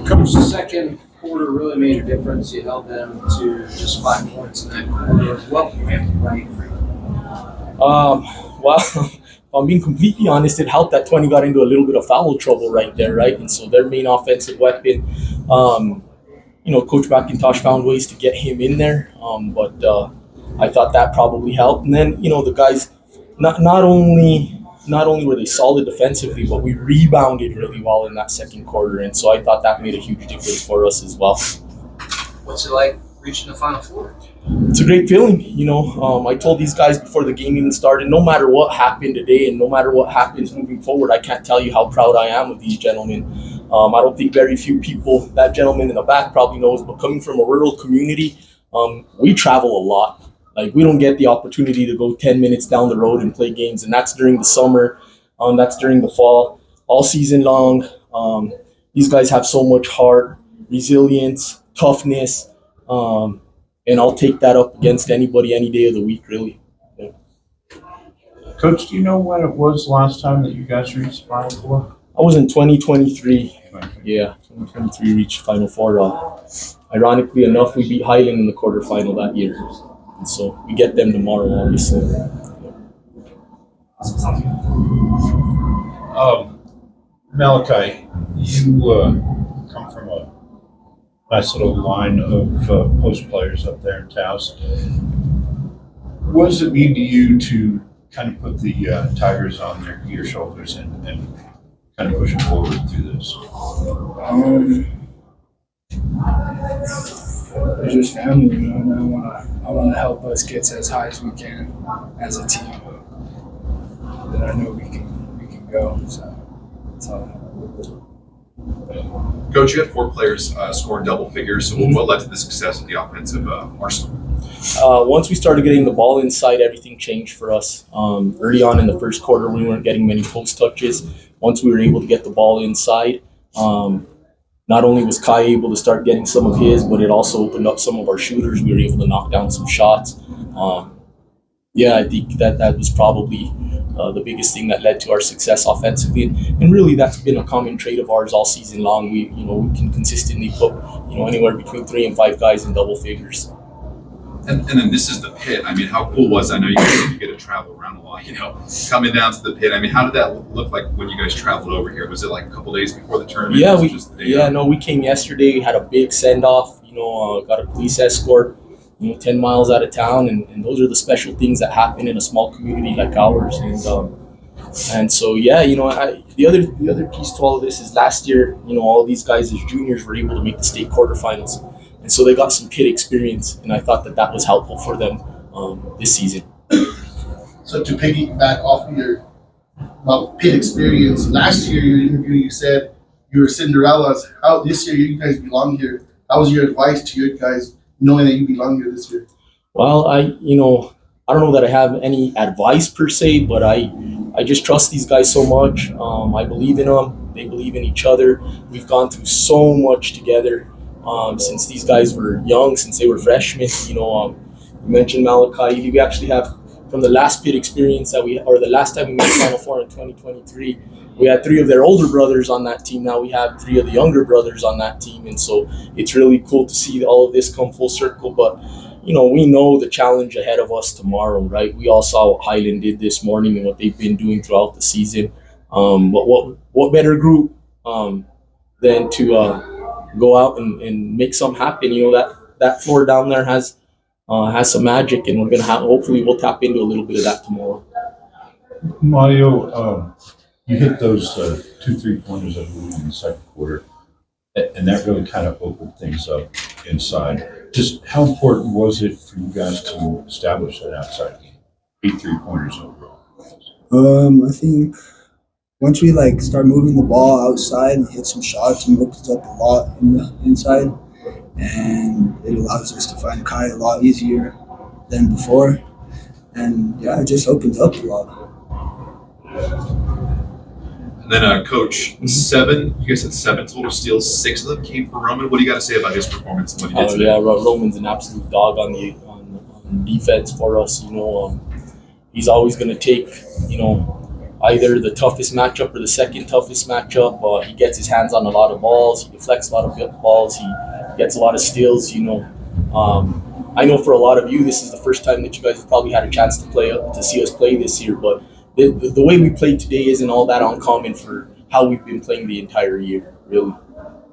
Coach, the second quarter really made a difference. You held them to just 5 points in that quarter. What went right for you? Well, if I'm being completely honest, it helped that 20 got into a little bit of foul trouble right there, right? And so their main offensive weapon, Coach McIntosh found ways to get him in there. But I thought that probably helped. And then, the guys, not only were they solid defensively, but we rebounded really well in that second quarter. And so I thought that made a huge difference for us as well. What's it like reaching the Final Four? It's a great feeling. I told these guys before the game even started, no matter what happened today and no matter what happens moving forward, I can't tell you how proud I am of these gentlemen. I don't think very few people, that gentleman in the back probably knows, but coming from a rural community, we travel a lot. Like, we don't get the opportunity to go 10 minutes down the road and play games, and that's during the summer, that's during the fall, all season long. These guys have so much heart, resilience, toughness, and I'll take that up against anybody any day of the week, really. Yeah. Coach, do you know when it was last time that you guys reached Final Four? I was in 2023. Yeah, 2023 reached Final Four. Ironically enough, we beat Highland in the quarterfinal that year. And so we get them tomorrow, obviously. Malakhai, you come from a nice little line of post players up there in Taos. What does it mean to you to kind of put the Tigers on your shoulders and kind of push them forward through this? It's just family, and I want to help us get to as high as we can as a team. That I know we can go. So that's all. Coach, you had 4 players scoring double figures. So what led to the success of the offensive arsenal? Once we started getting the ball inside, everything changed for us. Early on in the first quarter, we weren't getting many post touches. Once we were able to get the ball inside, not only was Kai able to start getting some of his, but it also opened up some of our shooters. We were able to knock down some shots. I think that was probably the biggest thing that led to our success offensively. And really, that's been a common trait of ours all season long. We can consistently put, anywhere between 3 and 5 guys in double figures. And then this is the pit. I mean, how cool was it? I know you get to travel around a lot, coming down to the pit. I mean, how did that look like when you guys traveled over here? Was it like a couple days before the tournament? Yeah, we came yesterday. We had a big send-off, got a police escort, 10 miles out of town. And those are the special things that happen in a small community like ours. And so, the other piece to all of this is last year, all these guys as juniors were able to make the state quarterfinals. And so they got some pit experience, and I thought that was helpful for them this season. So to piggyback off of your pit experience, last year in your interview you said you were Cinderella's. How this year you guys belong here? How was your advice to your guys knowing that you belong here this year? Well, I don't know that I have any advice per se, but I just trust these guys so much. I believe in them. They believe in each other. We've gone through so much together. Since these guys were young, since they were freshmen, you mentioned Malakhai Ely. We actually have, from the last pit experience the last time we made Final Four in 2023, we had 3 of their older brothers on that team. Now we have 3 of the younger brothers on that team, and so it's really cool to see all of this come full circle. But we know the challenge ahead of us tomorrow, right? We all saw what Highland did this morning and what they've been doing throughout the season. But what better group than to go out and make something happen. That floor down there has some magic, and we're gonna hopefully we'll tap into a little bit of that tomorrow. Mario, you hit those 2 3-pointers I believe in the second quarter, and that really kind of opened things up inside. Just how important was it for you guys to establish that outside game? 8 3-pointers overall. I think once we start moving the ball outside and hit some shots, it opens up a lot in the inside, and it allows us to find Kai a lot easier than before. And it just opens up a lot. And then, Coach, you guys had 7 total steals. 6 of them came for Roman. What do you got to say about his performance and what he did today? Yeah, Roman's an absolute dog on defense for us. He's always going to take, either the toughest matchup or the second toughest matchup. He gets his hands on a lot of balls. He deflects a lot of balls. He gets a lot of steals. I know for a lot of you, this is the first time that you guys have probably had a chance to see us play this year. But the way we played today isn't all that uncommon for how we've been playing the entire year, really.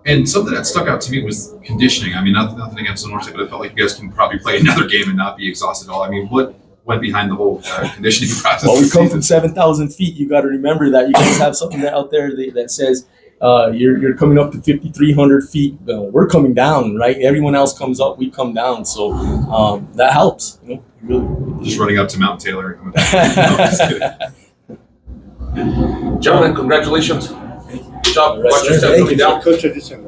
And something that stuck out to me was conditioning. I mean, nothing against the Norte, but I felt like you guys can probably play another game and not be exhausted at all. I mean, what went behind the whole conditioning process? Well, we come from 7,000 feet. You got to remember that. You guys have something out there that says you're coming up to 5,300 feet. We're coming down, right? Everyone else comes up, we come down. So that helps. Really. Just running up to Mount Taylor. And coming back. Gentlemen, congratulations. Good job. Watch yourself Thank coming you. down. Coach, I just have